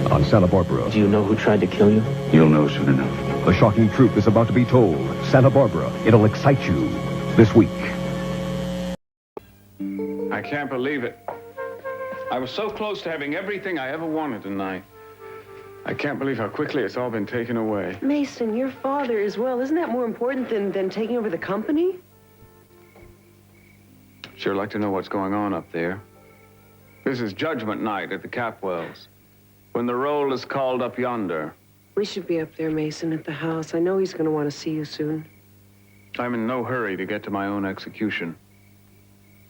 on Santa Barbara. Do you know who tried to kill you? You'll know soon enough. The shocking truth is about to be told. Santa Barbara. It'll excite you this week. I can't believe it. I was so close to having everything I ever wanted tonight. I can't believe how quickly it's all been taken away. Mason, your father as well. Isn't that more important than taking over the company? Sure like to know what's going on up there. This is judgment night at the Capwells. When the roll is called up yonder. We should be up there, Mason, at the house. I know he's going to want to see you soon. I'm in no hurry to get to my own execution.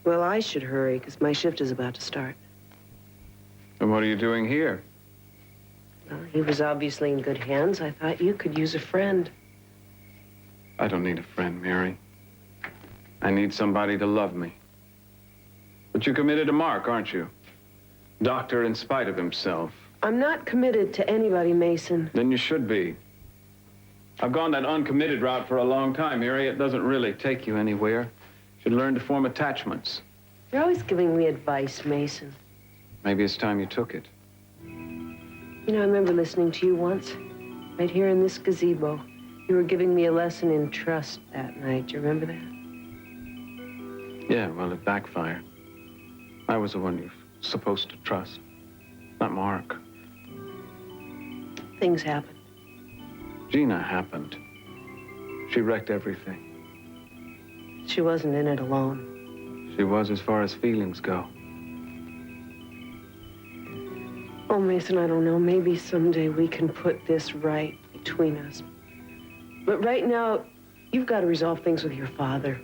Well, I should hurry, because my shift is about to start. And what are you doing here? Well, he was obviously in good hands. I thought you could use a friend. I don't need a friend, Mary. I need somebody to love me. But you're committed to Mark, aren't you? Doctor in spite of himself. I'm not committed to anybody, Mason. Then you should be. I've gone that uncommitted route for a long time, Mary. It doesn't really take you anywhere. You should learn to form attachments. You're always giving me advice, Mason. Maybe it's time you took it. You know, I remember listening to you once, right here in this gazebo. You were giving me a lesson in trust that night. Do you remember that? Yeah, well, it backfired. I was the one you're supposed to trust, not Mark. Things happen. Gina happened. She wrecked everything. She wasn't in it alone. She was as far as feelings go. Oh, Mason, I don't know. Maybe someday we can put this right between us. But right now, you've got to resolve things with your father.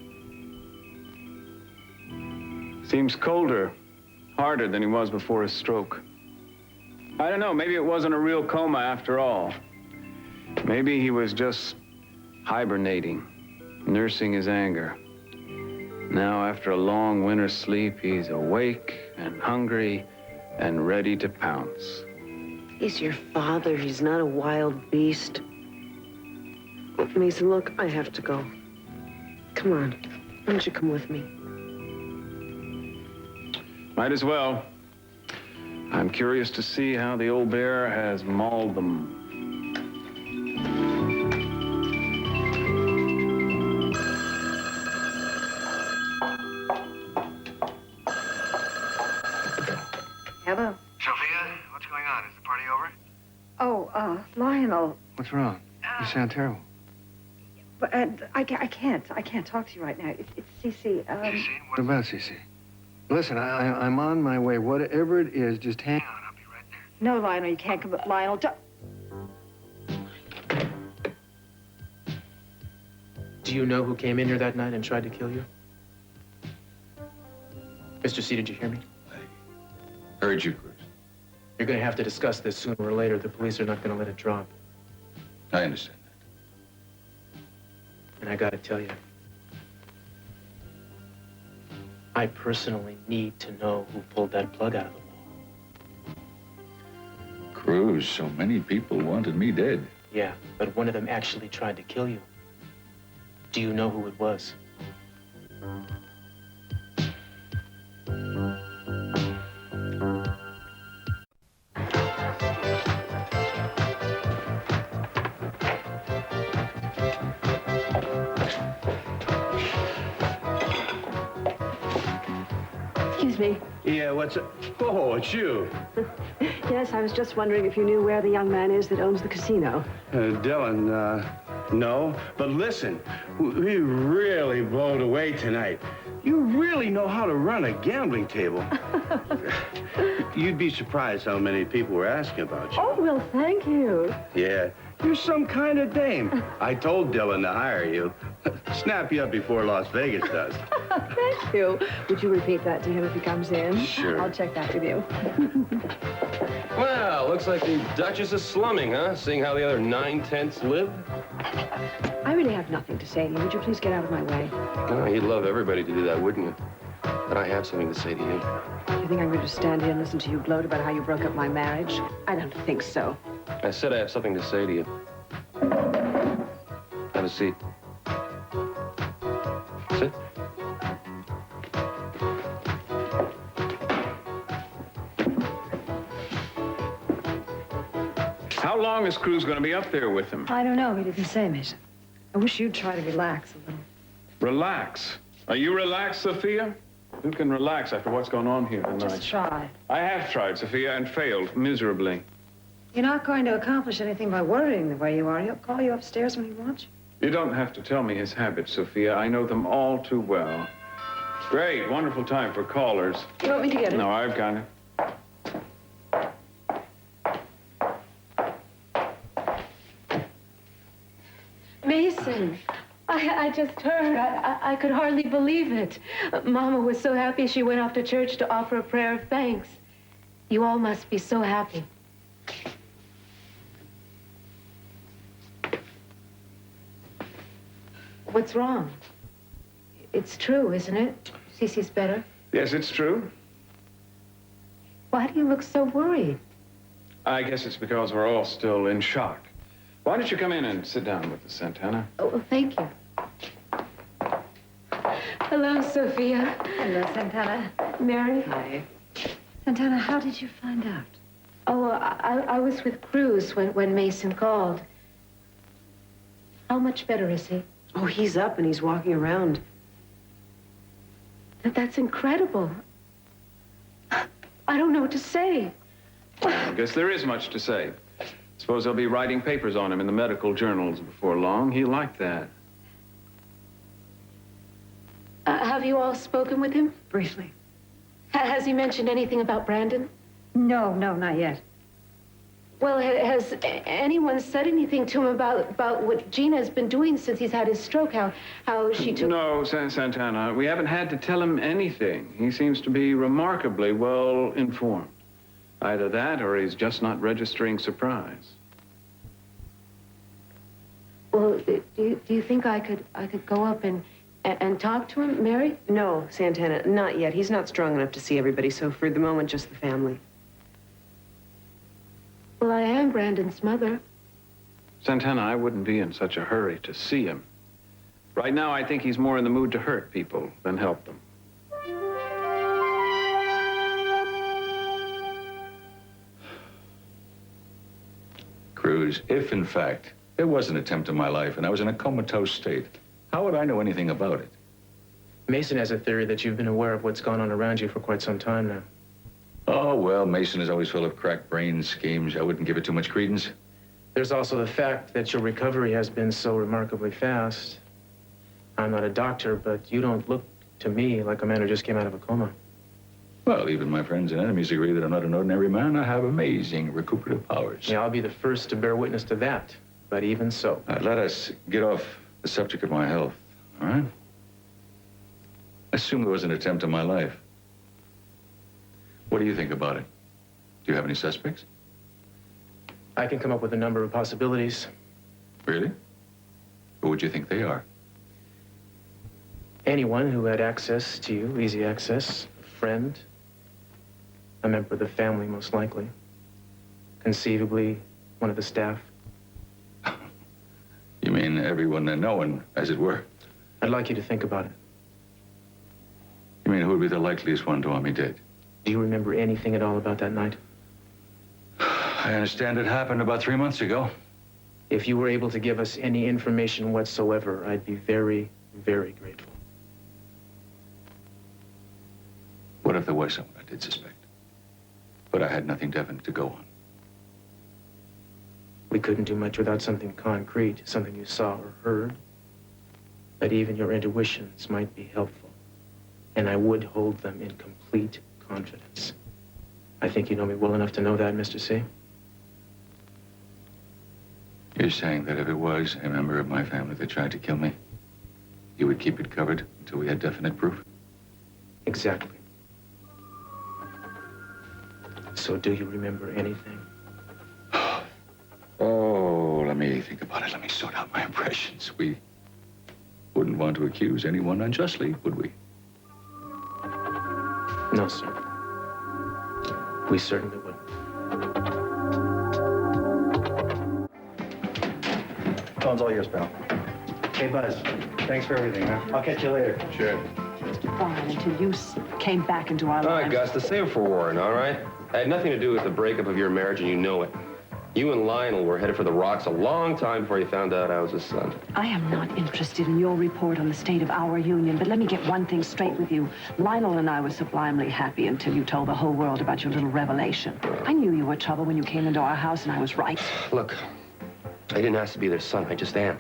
Seems colder, harder than he was before his stroke. I don't know, maybe it wasn't a real coma after all. Maybe he was just hibernating, nursing his anger. Now, after a long winter's sleep, he's awake and hungry and ready to pounce. He's your father. He's not a wild beast. Oh, Mason, look, I have to go. Come on. Why don't you come with me? Might as well. I'm curious to see how the old bear has mauled them. Hello. Sophia, what's going on? Is the party over? Oh, Lionel. What's wrong? You sound terrible. But I can't talk to you right now. It's Cece. Cece? What about Cece? Listen, I'm on my way. Whatever it is, just hang on. I'll be right there. No, Lionel, you can't come. Lionel, Do you know who came in here that night and tried to kill you? Mr. C, did you hear me? I heard you, Cruz. You're going to have to discuss this sooner or later. The police are not going to let it drop. I understand that. And I got to tell you, I personally need to know who pulled that plug out of the wall. Cruz, so many people wanted me dead. Yeah, but one of them actually tried to kill you. Do you know who it was? excuse me. Yeah, what's up? Oh, it's you. Yes, I was just wondering if you knew where the young man is that owns the casino. Dylan, no. But listen, we really blowed away tonight. You really know how to run a gambling table. You'd be surprised how many people were asking about you. Oh, well, thank you. Yeah, you're some kind of dame. I told Dylan to hire you. Snap you up before Las Vegas does. Thank you. Would you repeat that to him if he comes in? Sure. I'll check that with you. Well, looks like the Duchess is slumming, huh? Seeing how the other 9/10 live? I really have nothing to say to you. Would you please get out of my way? Oh, you'd love everybody to do that, wouldn't you? But I have something to say to you. Do you think I'm going to stand here and listen to you gloat about how you broke up my marriage? I don't think so. I said I have something to say to you. Have a seat. Sit. How long is Cruz going to be up there with him? I don't know. He didn't say, Mason. I wish you'd try to relax a little. Relax? Are you relaxed, Sophia? Who can relax after what's gone on here tonight? Just try. I have tried, Sophia, and failed miserably. You're not going to accomplish anything by worrying the way you are. He'll call you upstairs when he wants you. You don't have to tell me his habits, Sophia. I know them all too well. Great, wonderful time for callers. You want me to get it? No, I've got it. Mason, I just heard. I could hardly believe it. Mama was so happy she went off to church to offer a prayer of thanks. You all must be so happy. What's wrong? It's true, isn't it? Cece's better. Yes, it's true. Why do you look so worried? I guess it's because we're all still in shock. Why don't you come in and sit down with us, Santana? Oh, well, thank you. Hello, Sophia. Hello, Santana. Mary? Hi. Santana, how did you find out? Oh, I was with Cruz when Mason called. How much better is he? Oh, he's up and he's walking around. That's incredible. I don't know what to say. I guess there is much to say. Suppose they'll be writing papers on him in the medical journals before long. He'll like that. Have you all spoken with him? Briefly. Has he mentioned anything about Brandon? No, not yet. Well, has anyone said anything to him about what Gina has been doing since he's had his stroke? How she took... No, Santana, we haven't had to tell him anything. He seems to be remarkably well informed. Either that or he's just not registering surprise. Well, do you think I could go up and talk to him, Mary? No, Santana, not yet. He's not strong enough to see everybody, so for the moment, just the family. Well, I am Brandon's mother. Santana, I wouldn't be in such a hurry to see him. Right now, I think he's more in the mood to hurt people than help them. Cruz, if in fact there was an attempt on my life and I was in a comatose state, how would I know anything about it? Mason has a theory that you've been aware of what's gone on around you for quite some time now. Oh, well, Mason is always full of cracked brain schemes. I wouldn't give it too much credence. There's also the fact that your recovery has been so remarkably fast. I'm not a doctor, but you don't look to me like a man who just came out of a coma. Well, even my friends and enemies agree that I'm not an ordinary man. I have amazing recuperative powers. Yeah, I'll be the first to bear witness to that, but even so. Let us get off the subject of my health, all right? Assume there was an attempt on my life. What do you think about it? Do you have any suspects? I can come up with a number of possibilities. Really? Who would you think they are? Anyone who had access to you, easy access, a friend, a member of the family, most likely. Conceivably, one of the staff. You mean everyone and no one, as it were? I'd like you to think about it. You mean who would be the likeliest one to want me dead? Do you remember anything at all about that night? I understand it happened about 3 months ago. If you were able to give us any information whatsoever, I'd be very, very grateful. What if there was someone I did suspect? But I had nothing definite to go on. We couldn't do much without something concrete, something you saw or heard. But even your intuitions might be helpful. And I would hold them in complete confidence. I think you know me well enough to know that, Mr. C. You're saying that if it was a member of my family that tried to kill me, you would keep it covered until we had definite proof? Exactly. So do you remember anything? Oh, let me think about it. Let me sort out my impressions. We wouldn't want to accuse anyone unjustly, would we? No, sir. We certainly wouldn't. Phone's all yours, pal. Hey, Buzz. Thanks for everything, huh? I'll catch you later. Sure. Fine, until you came back into our All right, lives. Gus, the same for Warren, all right? I had nothing to do with the breakup of your marriage, and you know it. You and Lionel were headed for the rocks a long time before you found out I was his son. I am not interested in your report on the state of our union, but let me get one thing straight with you. Lionel and I were sublimely happy until you told the whole world about your little revelation. I knew you were trouble when you came into our house, and I was right. Look, I didn't ask to be their son. I just am.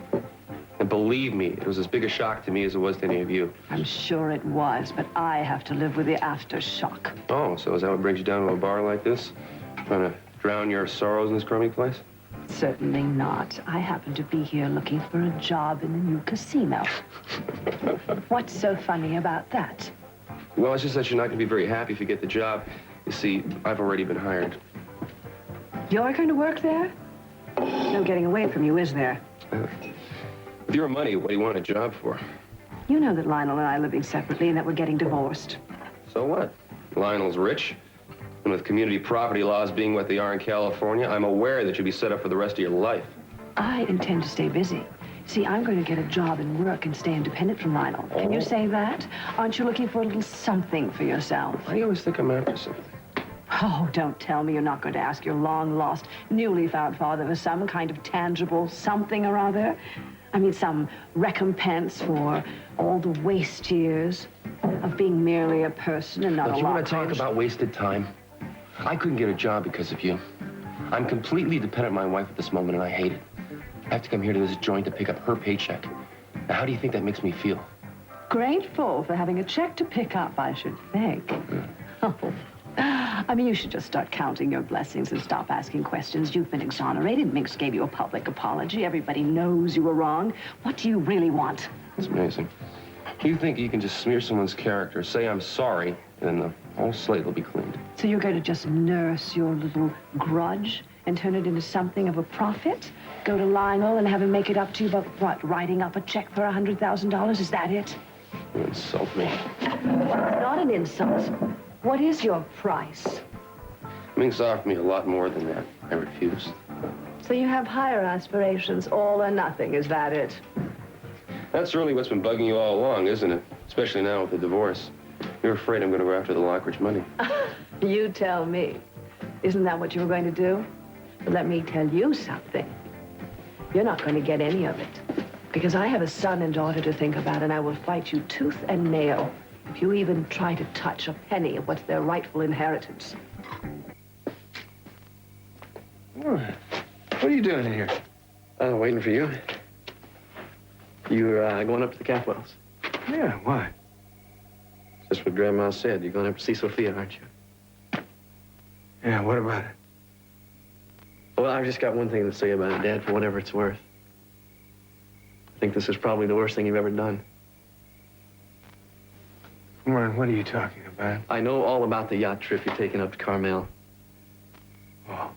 And believe me, it was as big a shock to me as it was to any of you. I'm sure it was, but I have to live with the aftershock. Oh, so is that what brings you down to a bar like this? Trying to drown your sorrows in this crummy place? Certainly not. I happen to be here looking for a job in the new casino. What's so funny about that? Well, it's just that you're not going to be very happy if you get the job. You see, I've already been hired. You're going to work there? No getting away from you, is there? With your money, what do you want a job for? You know that Lionel and I are living separately and that we're getting divorced. So what? Lionel's rich. And with community property laws being what they are in California, I'm aware that you'll be set up for the rest of your life. I intend to stay busy. See, I'm going to get a job and work and stay independent from Lionel. Can you say that? Aren't you looking for a little something for yourself? Why do you always think I'm after something? Oh, don't tell me you're not going to ask your long-lost, newly found father for some kind of tangible something or other. I mean, some recompense for all the waste years of being merely a person and not a lot. You want to talk about wasted time? I couldn't get a job because of you. I'm completely dependent on my wife at this moment, and I hate it. I have to come here to this joint to pick up her paycheck. Now, how do you think that makes me feel? Grateful for having a check to pick up, I should think. Oh. I mean, you should just start counting your blessings and stop asking questions. You've been exonerated. Minx gave you a public apology. Everybody knows you were wrong. What do you really want? It's amazing. You think you can just smear someone's character, say I'm sorry, and the whole slate will be cleaned. So you're going to just nurse your little grudge and turn it into something of a profit? Go to Lionel and have him make it up to you about, what, writing up a check for $100,000? Is that it? You insult me. It's not an insult. What is your price? Minx offered me a lot more than that. I refused. So you have higher aspirations, all or nothing, is that it? That's really what's been bugging you all along, isn't it? Especially now with the divorce. You're afraid I'm going to go after the Lockridge money. You tell me. Isn't that what you were going to do? But let me tell you something. You're not going to get any of it. Because I have a son and daughter to think about, and I will fight you tooth and nail if you even try to touch a penny of what's their rightful inheritance. What are you doing here? Waiting for you. You're going up to the Capwells. Yeah, why? Just what Grandma said. You're going up to see Sophia, aren't you? Yeah, what about it? Well, I've just got one thing to say about it, Dad, for whatever it's worth. I think this is probably the worst thing you've ever done. Warren, what are you talking about? I know all about the yacht trip you're taking up to Carmel. Oh,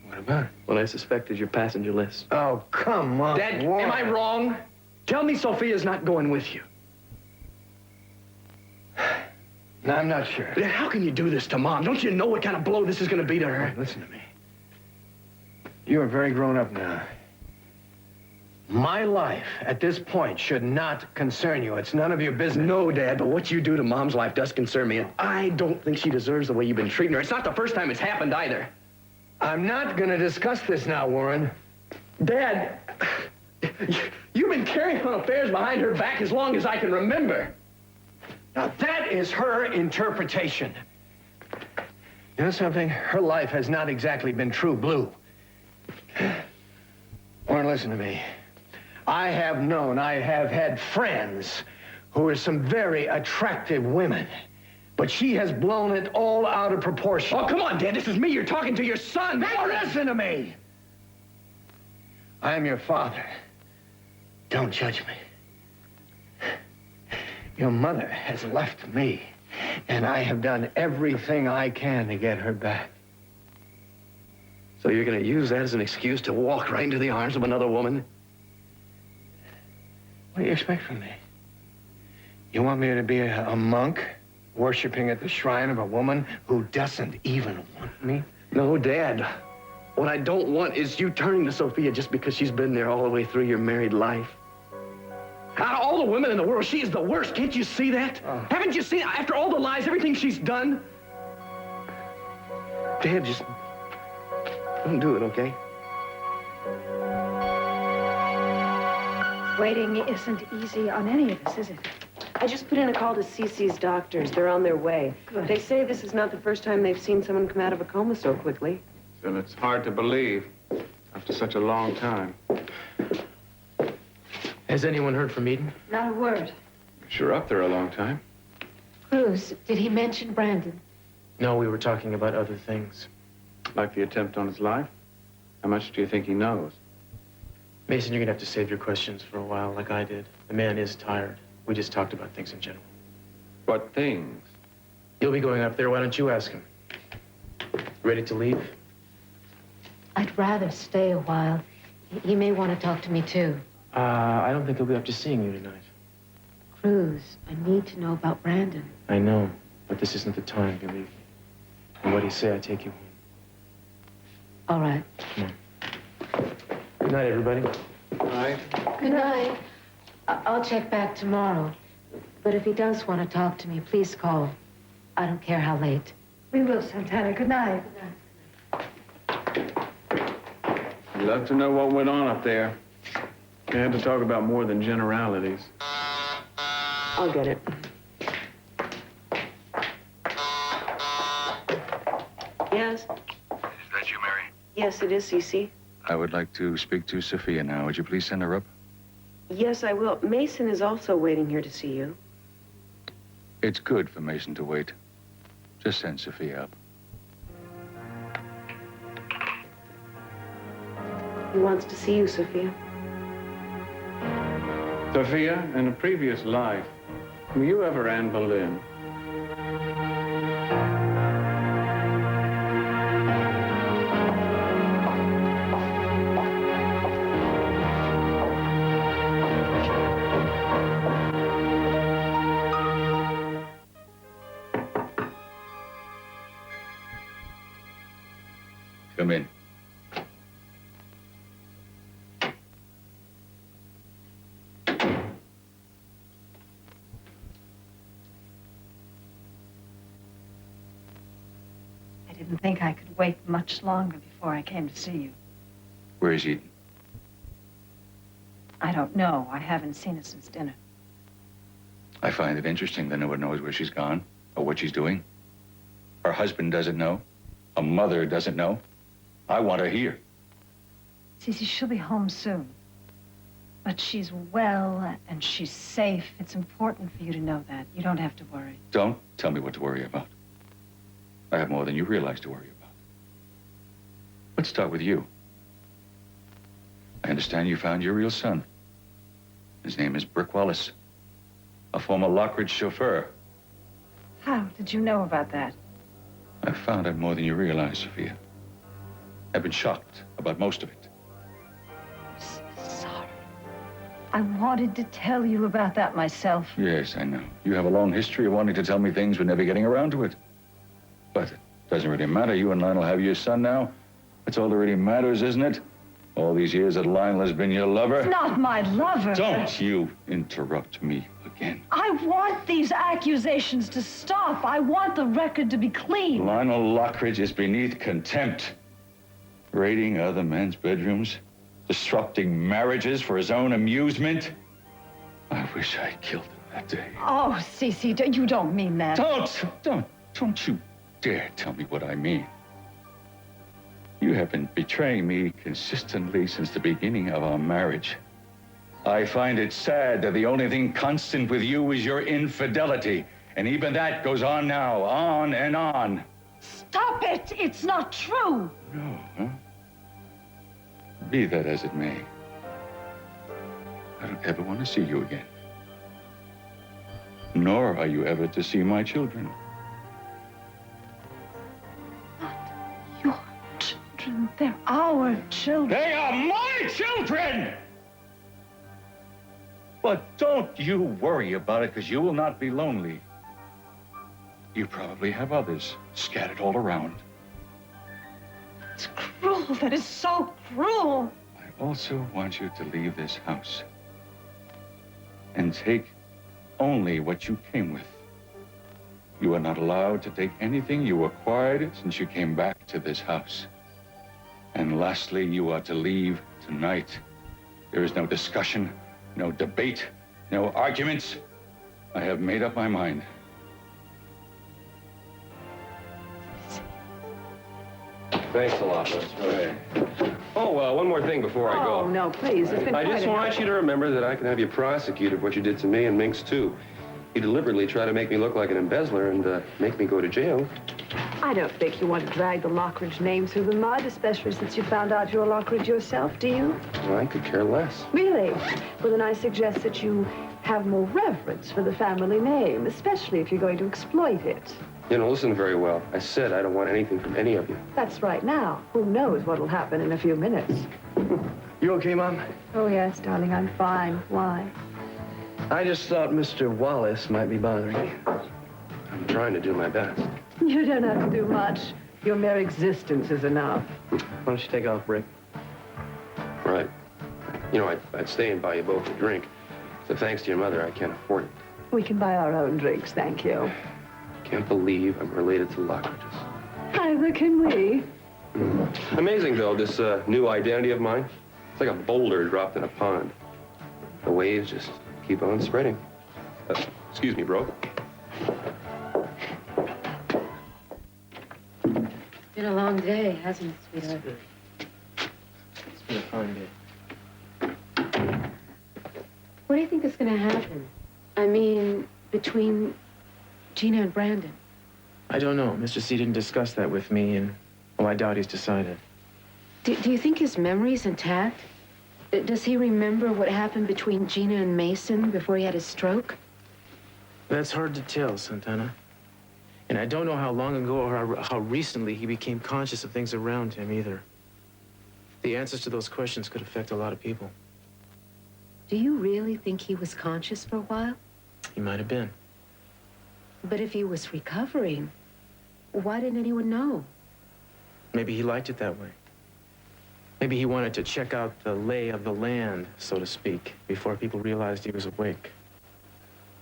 what about it? What I suspect is your passenger list. Oh, come on, Dad, Warren. am I wrong? Tell me Sophia's not going with you. No, I'm not sure. Dad, how can you do this to Mom? Don't you know what kind of blow this is going to be to her? Listen to me. You are very grown up now. My life at this point should not concern you. It's none of your business. No, Dad, but what you do to Mom's life does concern me, and I don't think she deserves the way you've been treating her. It's not the first time it's happened either. I'm not going to discuss this now, Warren. Dad, you've been carrying on affairs behind her back as long as I can remember. Now, that is her interpretation. You know something? Her life has not exactly been true blue. Warren, listen to me. I have had friends who are some very attractive women, but she has blown it all out of proportion. Oh, come on, Dad, this is me. You're talking to your son. Now listen to me. I am your father. Don't judge me. Your mother has left me, and I have done everything I can to get her back. So you're going to use that as an excuse to walk right into the arms of another woman? What do you expect from me? You want me to be a monk, worshiping at the shrine of a woman who doesn't even want me? No, Dad. What I don't want is you turning to Sophia just because she's been there all the way through your married life. Out of all the women in the world, she is the worst. Can't you see that? Oh. Haven't you seen, after all the lies, everything she's done? Dad, just Don't do it, okay? Waiting isn't easy on any of us, is it? I just put in a call to Cece's doctors. They're on their way. Good. They say this is not the first time they've seen someone come out of a coma so quickly. Still, it's hard to believe after such a long time. Has anyone heard from Eden? Not a word. Sure up there a long time. Cruz, did he mention Brandon? No, we were talking about other things. Like the attempt on his life? How much do you think he knows? Mason, you're gonna have to save your questions for a while, like I did. The man is tired. We just talked about things in general. What things? You'll be going up there. Why don't you ask him? Ready to leave? I'd rather stay a while. He may want to talk to me, too. I don't think he'll be up to seeing you tonight. Cruz, I need to know about Brandon. I know, but this isn't the time, believe me. And what do you say I take you home? All right. Come on. Good night, everybody. All right. Good night. I'll check back tomorrow. But if he does want to talk to me, please call. I don't care how late. We will, Santana. Good night. I'd love to know what went on up there. We had to talk about more than generalities. I'll get it. Yes? Is that you, Mary? Yes, it is, Cece. I would like to speak to Sophia now. Would you please send her up? Yes, I will. Mason is also waiting here to see you. It's good for Mason to wait. Just send Sophia up. He wants to see you, Sophia. Sophia, in a previous life, were you ever Anne Boleyn? Come in. I didn't think I could wait much longer before I came to see you. Where is Eden? I don't know. I haven't seen her since dinner. I find it interesting that no one knows where she's gone or what she's doing. Her husband doesn't know. A mother doesn't know. I want her here. Cece, she'll be home soon. But she's well and she's safe. It's important for you to know that. You don't have to worry. Don't tell me what to worry about. I have more than you realize to worry about. Let's start with you. I understand you found your real son. His name is Brick Wallace, a former Lockridge chauffeur. How did you know about that? I found out more than you realize, Sophia. I've been shocked about most of it. Sorry. I wanted to tell you about that myself. Yes, I know. You have a long history of wanting to tell me things but never getting around to it. But it doesn't really matter. You and Lionel have your son now. That's all that really matters, isn't it? All these years that Lionel has been your lover. He's not my lover. Don't you interrupt me again. I want these accusations to stop. I want the record to be clean. Lionel Lockridge is beneath contempt. Raiding other men's bedrooms, disrupting marriages for his own amusement. I wish I killed him that day. Oh, Cece, you don't mean that. Don't you dare tell me what I mean. You have been betraying me consistently since the beginning of our marriage. I find it sad that the only thing constant with you is your infidelity. And even that goes on now, on and on. Stop it! It's not true! No, huh? Be that as it may, I don't ever want to see you again. Nor are you ever to see my children. Not your children. They're our children. They are my children! But don't you worry about it, because you will not be lonely. You probably have others scattered all around. It's cruel. That is so cruel. I also want you to leave this house and take only what you came with. You are not allowed to take anything you acquired since you came back to this house. And And lastly, you are to leave tonight. There is no discussion, no debate, no arguments. I have made up my mind. Thanks a lot, Liz. Okay. Oh, one more thing before I go. Oh, no, please. It's been I just want you to remember that I can have you prosecuted for what you did to me and Minx, too. You deliberately try to make me look like an embezzler and make me go to jail. I don't think you want to drag the Lockridge name through the mud, especially since you found out you're Lockridge yourself, do you? Well, I could care less. Really? Well, then I suggest that you have more reverence for the family name, especially if you're going to exploit it. You know, listen very well. I said I don't want anything from any of you. That's right now. Who knows what'll happen in a few minutes? You okay, Mom? Oh, yes, darling, I'm fine. Why? I just thought Mr. Wallace might be bothering you. I'm trying to do my best. You don't have to do much. Your mere existence is enough. Why don't you take off, Brick? Right. You know, I'd stay and buy you both a drink. So thanks to your mother, I can't afford it. We can buy our own drinks, thank you. Can't believe I'm related to Lockridges. Neither can we. Amazing, though, this new identity of mine. It's like a boulder dropped in a pond. The waves just keep on spreading. Excuse me, bro. It's been a long day, hasn't it, sweetheart? It's been a fine day. What do you think is going to happen? I mean, between Gina and Brandon? I don't know. Mr. C didn't discuss that with me, and, well, I doubt he's decided. Do you think his memory's intact? Does he remember what happened between Gina and Mason before he had his stroke? That's hard to tell, Santana. And I don't know how long ago or how recently he became conscious of things around him, either. The answers to those questions could affect a lot of people. Do you really think he was conscious for a while? He might have been. But if he was recovering, why didn't anyone know? Maybe he liked it that way. Maybe he wanted to check out the lay of the land, so to speak, before people realized he was awake.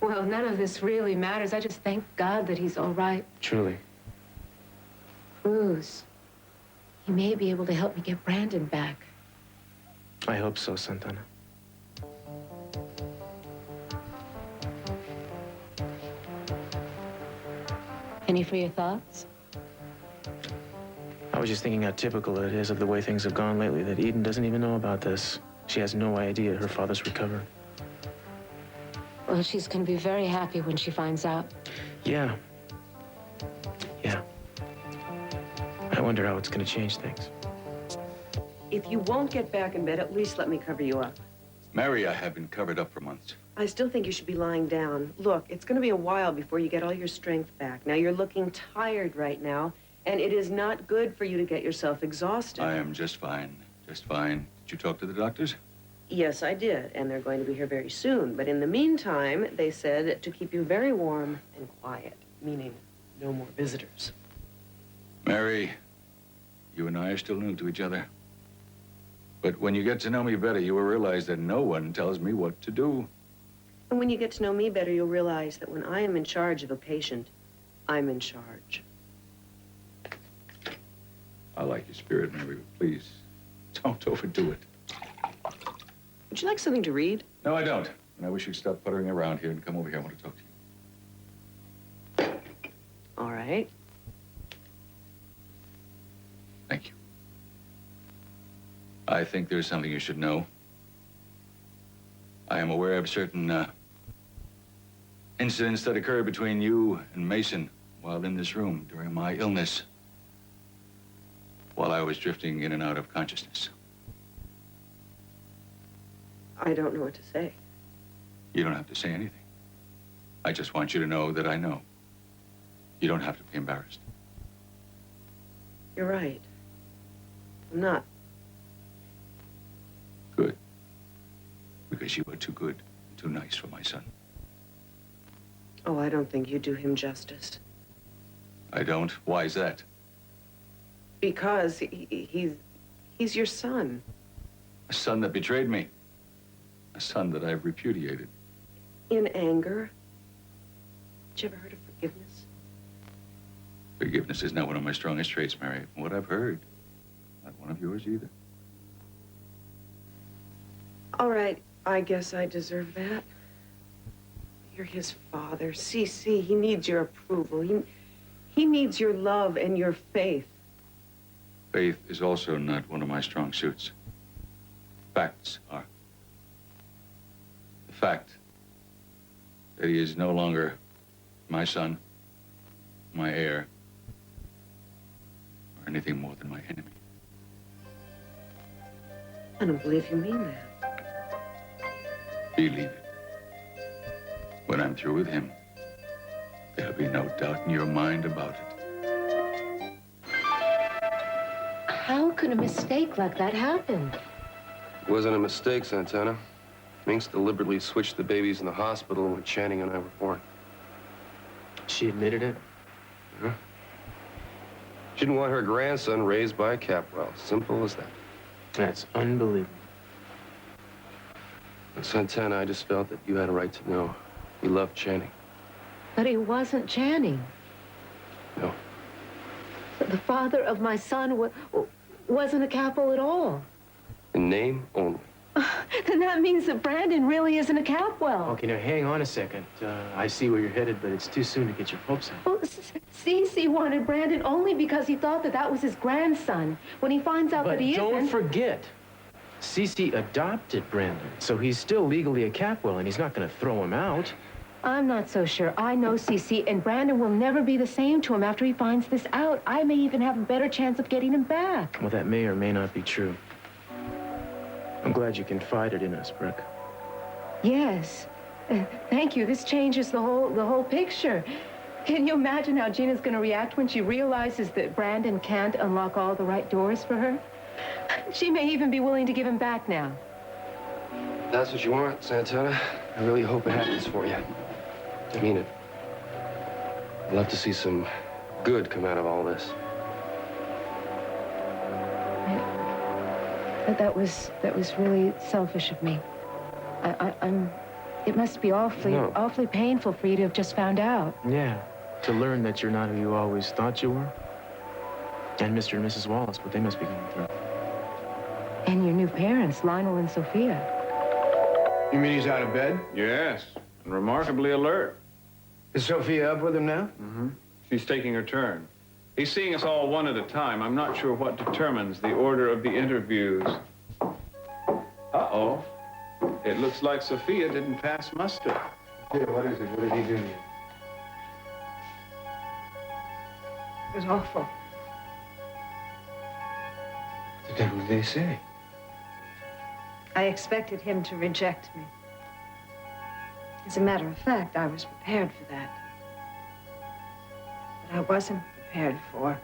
Well, none of this really matters. I just thank God that he's all right. Truly. Cruz, he may be able to help me get Brandon back. I hope so, Santana. Any for your thoughts? I was just thinking how typical it is of the way things have gone lately, that Eden doesn't even know about this. She has no idea her father's recovered. Well, she's going to be very happy when she finds out. Yeah. Yeah. I wonder how it's going to change things. If you won't get back in bed, at least let me cover you up. Mary, I have been covered up for months. I still think you should be lying down. Look, it's going to be a while before you get all your strength back. Now, you're looking tired right now, and it is not good for you to get yourself exhausted. I am just fine. Just fine. Did you talk to the doctors? Yes, I did, and they're going to be here very soon. But in the meantime, they said to keep you very warm and quiet, meaning no more visitors. Mary, you and I are still new to each other. But when you get to know me better, you will realize that no one tells me what to do. And when you get to know me better, you'll realize that when I am in charge of a patient, I'm in charge. I like your spirit, Mary, but please, don't overdo it. Would you like something to read? No, I don't. And I wish you'd stop puttering around here and come over here. I want to talk to you. All right. Thank you. I think there's something you should know. I am aware of certain incidents that occurred between you and Mason while in this room during my illness, while I was drifting in and out of consciousness. I don't know what to say. You don't have to say anything. I just want you to know that I know. You don't have to be embarrassed. You're right. I'm not. Good. Because you were too good and too nice for my son. Oh, I don't think you do him justice. I don't? Why is that? Because he's your son. A son that betrayed me. A son that I've repudiated. In anger. Did you ever heard of forgiveness? Forgiveness is not one of my strongest traits, Mary, from what I've heard. Not one of yours either. All right, I guess I deserve that. You're his father. CC, he needs your approval. He needs your love and your faith. Faith is also not one of my strong suits. Facts are. The fact that he is no longer my son, my heir, or anything more than my enemy. I don't believe you mean that. Believe it. When I'm through with him, there'll be no doubt in your mind about it. How could a mistake like that happen? It wasn't a mistake, Santana. Minx deliberately switched the babies in the hospital when Channing and I were born. She admitted it? Huh? She didn't want her grandson raised by a Capwell. Simple as that. That's unbelievable. And Santana, I just felt that you had a right to know. You loved Channing. But he wasn't Channing. No. The father of my son wasn't a Capwell at all. In name only. Then that means that Brandon really isn't a Capwell. Okay, now hang on a second. I see where you're headed, but it's too soon to get your hopes up. Well, Cece wanted Brandon only because he thought that that was his grandson. When he finds out that he isn't... But don't forget, Cece adopted Brandon, so he's still legally a Capwell, and he's not going to throw him out. I'm not so sure. I know Cece, and Brandon will never be the same to him after he finds this out. I may even have a better chance of getting him back. Well, that may or may not be true. I'm glad you confided in us, Brooke. Yes. Thank you. This changes the whole picture. Can you imagine how Gina's going to react when she realizes that Brandon can't unlock all the right doors for her? She may even be willing to give him back now. That's what you want, Santana. I really hope it happens for you. I mean it. I'd love to see some good come out of all this. That was really selfish of me. It must be awfully painful for you to have just found out. Yeah, to learn that you're not who you always thought you were. And Mr. and Mrs. Wallace, what they must be going through. And your new parents, Lionel and Sophia. You mean he's out of bed? Yes, and remarkably alert. Is Sophia up with him now? Mm-hmm. She's taking her turn. He's seeing us all one at a time. I'm not sure what determines the order of the interviews. Uh-oh. It looks like Sophia didn't pass muster. Yeah, what is it? What did he do to you? It was awful. What the devil did they say? I expected him to reject me. As a matter of fact, I was prepared for that. But I wasn't prepared for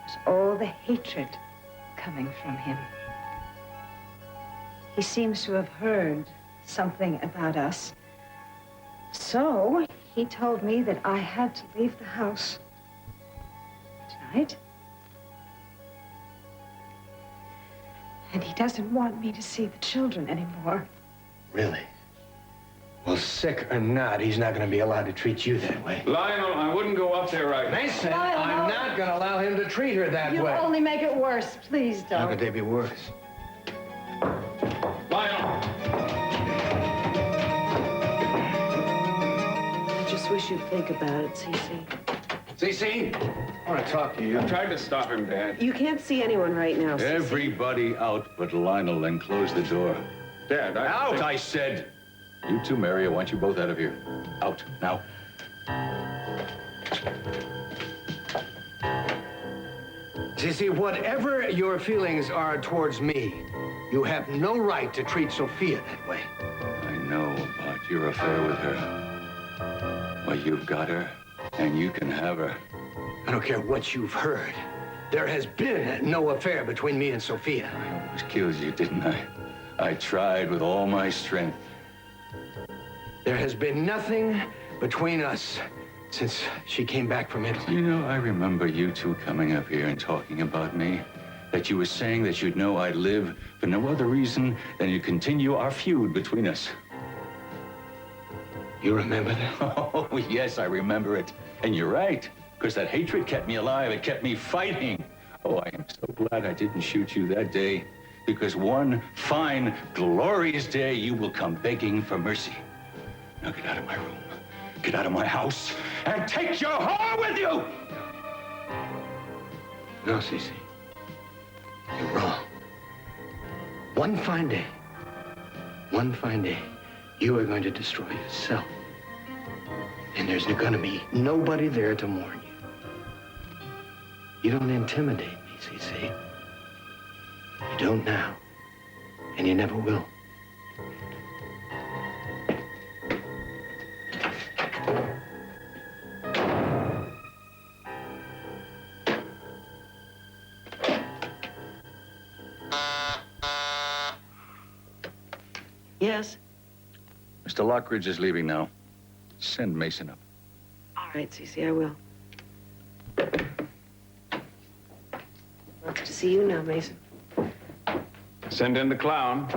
was all the hatred coming from him. He seems to have heard something about us. So he told me that I had to leave the house tonight. And he doesn't want me to see the children anymore. Really? Well, sick or not, he's not going to be allowed to treat you that way. Lionel, I wouldn't go up there right now. Mason, Lionel. I'm not going to allow him to treat her that You'll way. only make it worse. Please don't. How could they be worse? Lionel! I just wish you'd think about it, Cece. Cece, I want to talk to you. I tried to stop him, Dad. You can't see anyone right now, Cece. Everybody out but Lionel, and close the door. Dad, Out, I said! You two, Mary, I want you both out of here. Out, now. Cece, whatever your feelings are towards me, you have no right to treat Sophia that way. I know about your affair with her. Well, you've got her, and you can have her. I don't care what you've heard. There has been no affair between me and Sophia. I almost killed you, didn't I? I tried with all my strength. There has been nothing between us since she came back from Italy. You know, I remember you two coming up here and talking about me. That you were saying that you'd know I'd live for no other reason than to continue our feud between us. You remember that? Oh, yes, I remember it. And you're right, because that hatred kept me alive. It kept me fighting. Oh, I am so glad I didn't shoot you that day, because one fine, glorious day, you will come begging for mercy. Now get out of my room, get out of my house, and take your whore with you! No, Cece. You're wrong. One fine day, you are going to destroy yourself. And there's going to be nobody there to mourn you. You don't intimidate me, Cece. You don't now, and you never will. Yes? Mr. Lockridge is leaving now. Send Mason up. All right, Cece, I will. Lots to see you now, Mason. Send in the clown.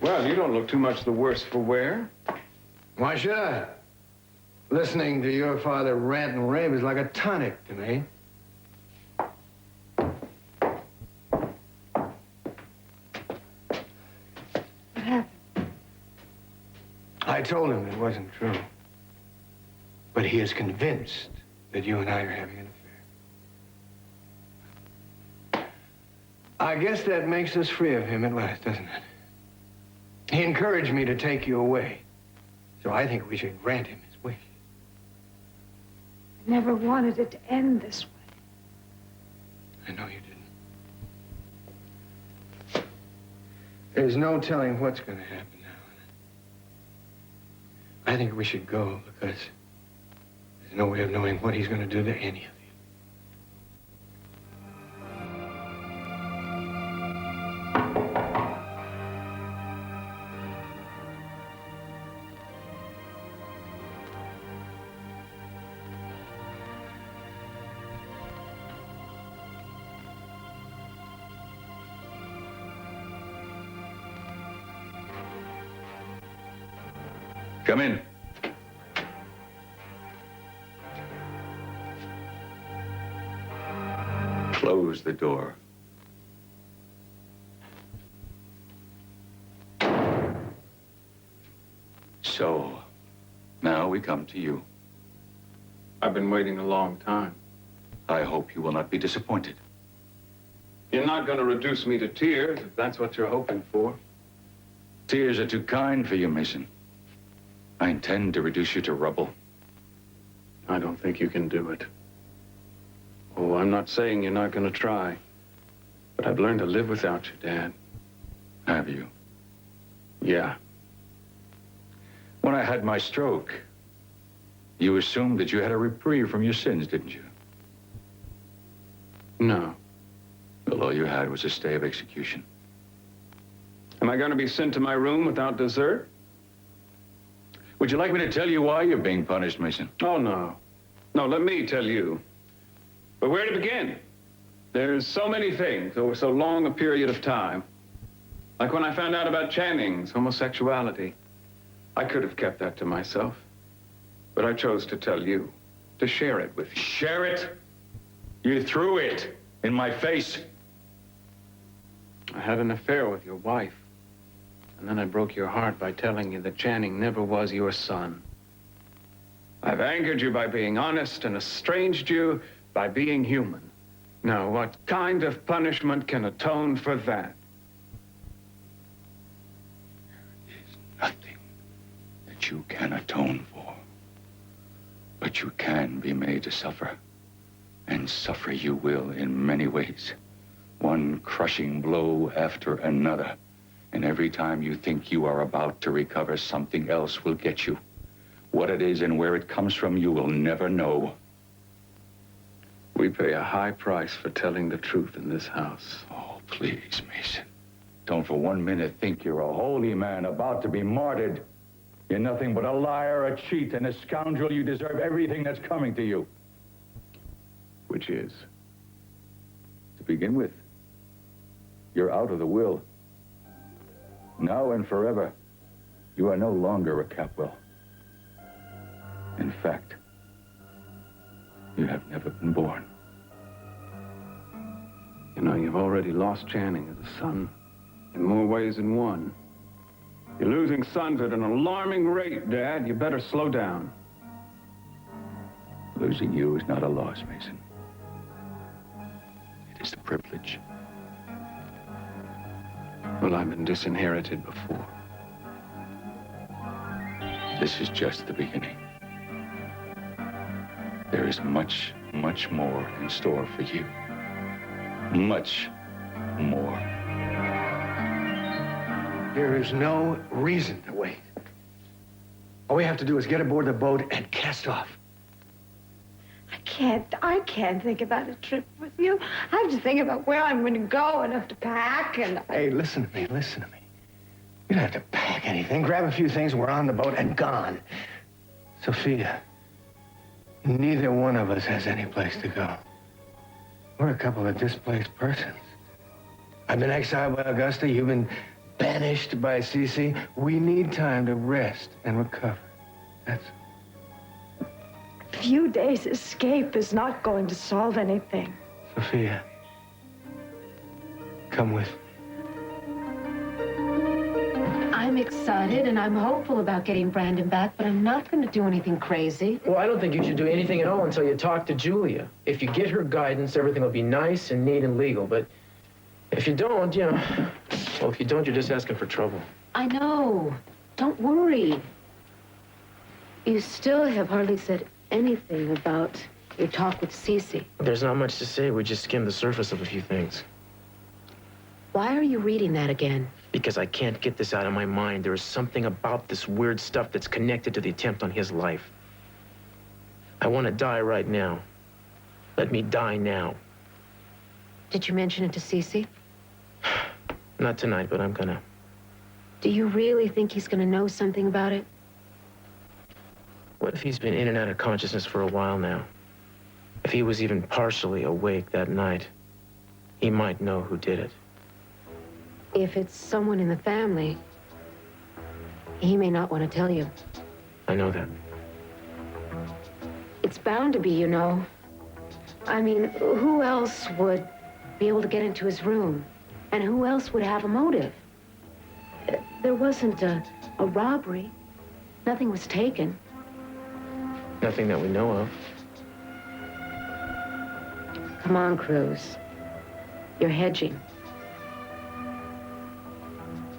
Well, you don't look too much the worse for wear. Why should I? Listening to your father rant and rave is like a tonic to me. What happened? I told him it wasn't true. But he is convinced that you and I are having an affair. I guess that makes us free of him at last, doesn't it? He encouraged me to take you away. So I think we should grant him his wish. I never wanted it to end this way. I know you didn't. There's no telling what's going to happen now. I think we should go because there's no way of knowing what he's going to do to any of you. Come in. Close the door. So, now we come to you. I've been waiting a long time. I hope you will not be disappointed. You're not going to reduce me to tears, if that's what you're hoping for. Tears are too kind for you, Mason. I intend to reduce you to rubble. I don't think you can do it. Oh, I'm not saying you're not going to try. But I've learned to live without you, Dad. Have you? Yeah. When I had my stroke, you assumed that you had a reprieve from your sins, didn't you? No. Well, all you had was a stay of execution. Am I going to be sent to my room without dessert? Would you like me to tell you why you're being punished, Mason? Oh, no. No, let me tell you. But where to begin? There's so many things over so long a period of time. Like when I found out about Channing's homosexuality. I could have kept that to myself. But I chose to tell you, to share it with you. Share it? You threw it in my face. I had an affair with your wife. And then I broke your heart by telling you that Channing never was your son. I've angered you by being honest and estranged you by being human. Now, what kind of punishment can atone for that? There is nothing that you can atone for. But you can be made to suffer. And suffer you will in many ways. One crushing blow after another. And every time you think you are about to recover, something else will get you. What it is and where it comes from, you will never know. We pay a high price for telling the truth in this house. Oh, please, Mason. Don't for 1 minute think you're a holy man about to be martyred. You're nothing but a liar, a cheat, and a scoundrel. You deserve everything that's coming to you. Which is? To begin with, you're out of the will. Now and forever, you are no longer a Capwell. In fact, you have never been born. know, you've already lost Channing as a son in more ways than one. You're losing sons at an alarming rate, Dad. You better slow down. Losing you is not a loss, Mason. It is a privilege. Well, I've been disinherited before. This is just the beginning. There is much, much more in store for you. Much more. There is no reason to wait. All we have to do is get aboard the boat and cast off. I can't think about a trip with you. I have to think about where I'm going to go and have to pack and... Hey, listen to me. You don't have to pack anything. Grab a few things, we're on the boat and gone. Sophia, neither one of us has any place to go. We're a couple of displaced persons. I've been exiled by Augusta. You've been banished by Cece. We need time to rest and recover. That's all. A few days' escape is not going to solve anything. Sophia, come with me. I'm excited and I'm hopeful about getting Brandon back, but I'm not going to do anything crazy. Well, I don't think you should do anything at all until you talk to Julia. If you get her guidance, everything will be nice and neat and legal. But if you don't, you know, well, if you don't, you're just asking for trouble. I know. Don't worry. You still have hardly said anything about your talk with Cece. There's not much to say. We just skimmed the surface of a few things. Why are you reading that again? Because I can't get this out of my mind. There is something about this weird stuff that's connected to the attempt on his life. I want to die right now. Let me die now. Did you mention it to Cece? Not tonight, but I'm gonna. Do you really think he's gonna know something about it? What if he's been in and out of consciousness for a while now? If he was even partially awake that night, he might know who did it. If it's someone in the family, he may not want to tell you. I know that. It's bound to be, you know. I mean, who else would be able to get into his room? And who else would have a motive? There wasn't a robbery. Nothing was taken. Nothing that we know of. Come on, Cruz. You're hedging.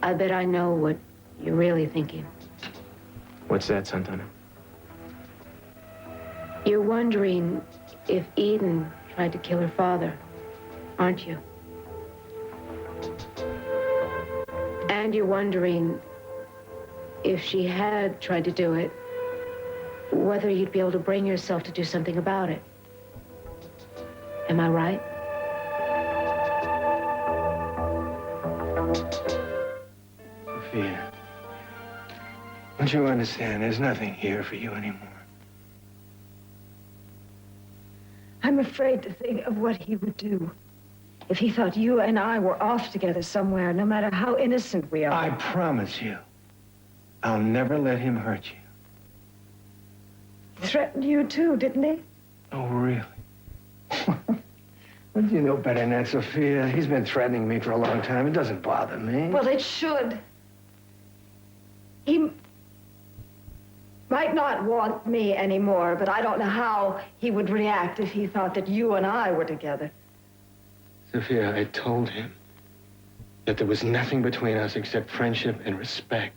I bet I know what you're really thinking. What's that, Santana? You're wondering if Eden tried to kill her father, aren't you? And you're wondering if she had tried to do it, whether you'd be able to bring yourself to do something about it. Am I right? Sophia, don't you understand? There's nothing here for you anymore. I'm afraid to think of what he would do if he thought you and I were off together somewhere, no matter how innocent we are. I promise you, I'll never let him hurt you. Threatened you too, didn't he? Oh, really? Well, you know better than that, Sophia. He's been threatening me for a long time. It doesn't bother me. Well, it should. He might not want me anymore, but I don't know how he would react if he thought that you and I were together. Sophia, I told him that there was nothing between us except friendship and respect.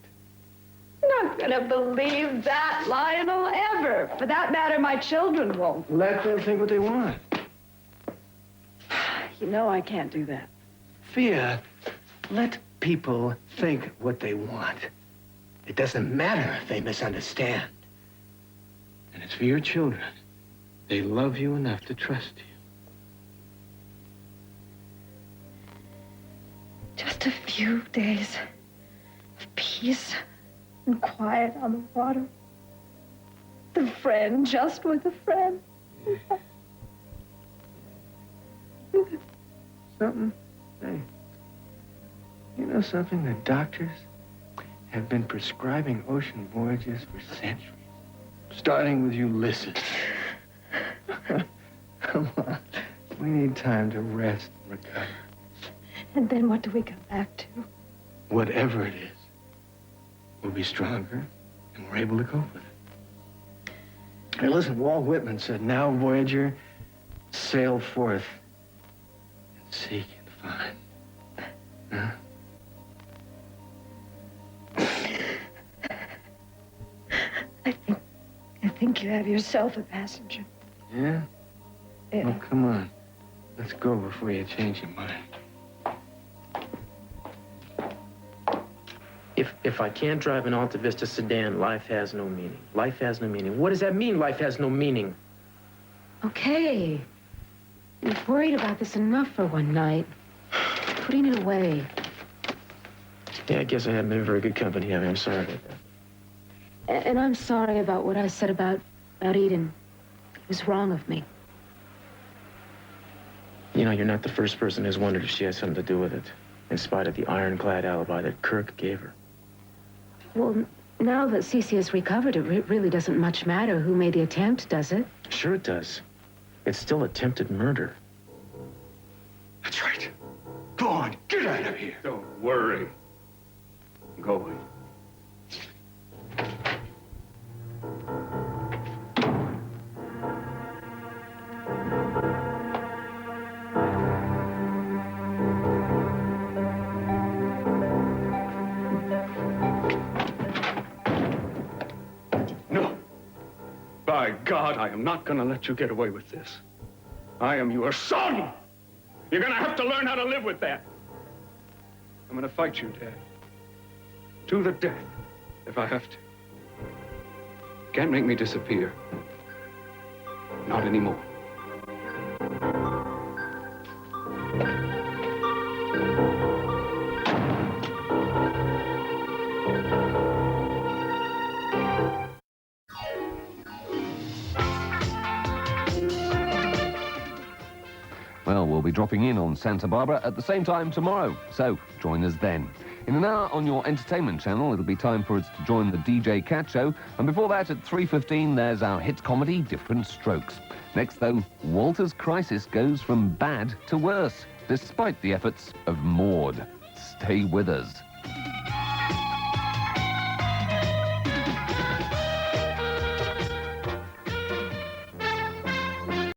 I'm not gonna believe that, Lionel, ever. For that matter, my children won't. Let them think what they want. You know I can't do that. Sophia, let people think what they want. It doesn't matter if they misunderstand. And it's for your children. They love you enough to trust you. Just a few days of peace and quiet on the water. The friend just with a friend. Something? Hey, you know something? The doctors have been prescribing ocean voyages for centuries. Starting with Ulysses. Come on. We need time to rest recover. And then what do we come back to? Whatever it is, we'll be stronger and we're able to cope with it. Hey, listen, Walt Whitman said, now, Voyager, sail forth and seek and find. Huh? I think you have yourself a passenger. Yeah? Yeah. Well, come on. Let's go before you change your mind. If I can't drive an Alta Vista sedan, life has no meaning. Life has no meaning. What does that mean, life has no meaning? Okay. You've worried about this enough for one night. Putting it away. Yeah, I guess I haven't been very good company. I'm sorry about that. And I'm sorry about what I said about Eden. It was wrong of me. You know, you're not the first person who's wondered if she has something to do with it, in spite of the ironclad alibi that Kirk gave her. Well, now that Cece has recovered, it really doesn't much matter who made the attempt, does it? Sure it does. It's still attempted murder. That's right. Go on, get out of here. Don't worry. Go away. No. By God, I am not going to let you get away with this. I am your son. You're going to have to learn how to live with that. I'm going to fight you, Dad. To the death, if I have to. Can't make me disappear. Not anymore. Well, we'll be dropping in on Santa Barbara at the same time tomorrow, so join us then. In an hour on your entertainment channel, it'll be time for us to join the DJ Cat Show, and before that, at 3:15, there's our hit comedy, Different Strokes. Next, though, Walter's crisis goes from bad to worse, despite the efforts of Maud. Stay with us.